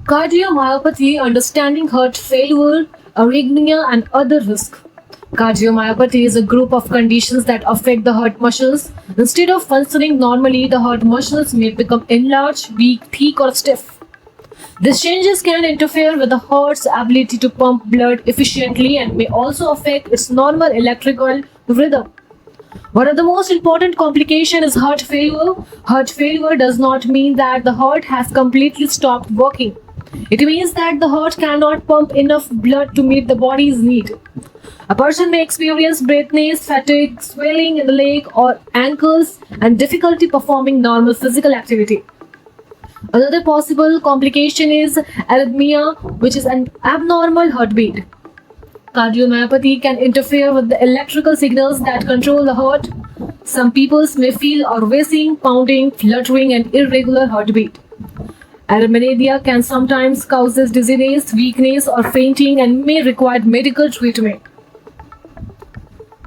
Cardiomyopathy, understanding heart failure, arrhythmia, and other risks. Cardiomyopathy is a group of conditions that affect the heart muscles. Instead of functioning normally, the heart muscles may become enlarged, weak, thick, or stiff. These changes can interfere with the heart's ability to pump blood efficiently and may also affect its normal electrical rhythm. One of the most important complications is heart failure. Heart failure does not mean that the heart has completely stopped working. It means that the heart cannot pump enough blood to meet the body's need. A person may experience breathlessness, fatigue, swelling in the leg or ankles, and difficulty performing normal physical activity. Another possible complication is arrhythmia, which is an abnormal heartbeat. Cardiomyopathy can interfere with the electrical signals that control the heart. Some people may feel a racing, pounding, fluttering, and irregular heartbeat. Arrhythmia can sometimes cause dizziness, weakness, or fainting and may require medical treatment.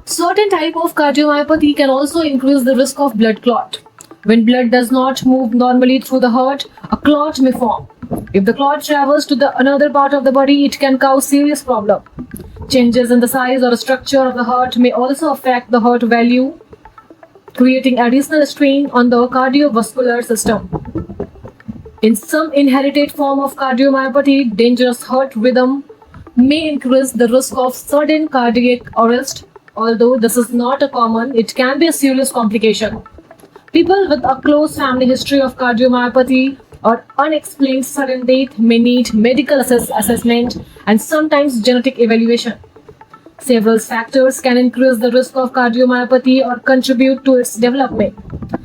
Certain type of cardiomyopathy can also increase the risk of blood clot. When blood does not move normally through the heart, a clot may form. If the clot travels to another part of the body, it can cause serious problem. Changes in the size or structure of the heart may also affect the heart value, creating additional strain on the cardiovascular system. In some inherited form of cardiomyopathy, dangerous heart rhythm may increase the risk of sudden cardiac arrest. Although this is not a common, it can be a serious complication. People with a close family history of cardiomyopathy or unexplained sudden death may need medical assessment and sometimes genetic evaluation. Several factors can increase the risk of cardiomyopathy or contribute to its development.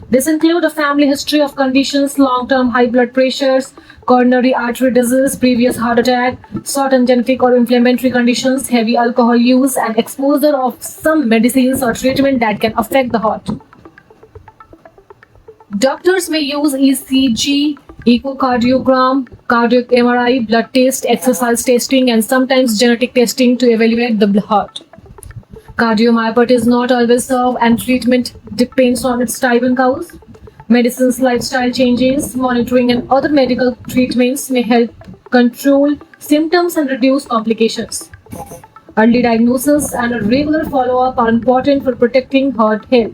This include a family history of conditions, long-term high blood pressures, coronary artery disease, previous heart attack, certain genetic or inflammatory conditions, heavy alcohol use, and exposure of some medicines or treatment that can affect the heart. Doctors may use ECG, echocardiogram, cardiac MRI, blood test, exercise testing, and sometimes genetic testing to evaluate the heart. Cardiomyopathy is not always solved and treatment depends on its type and cause. Medicines, lifestyle changes, monitoring, and other medical treatments may help control symptoms and reduce complications. Early diagnosis and a regular follow-up are important for protecting heart health.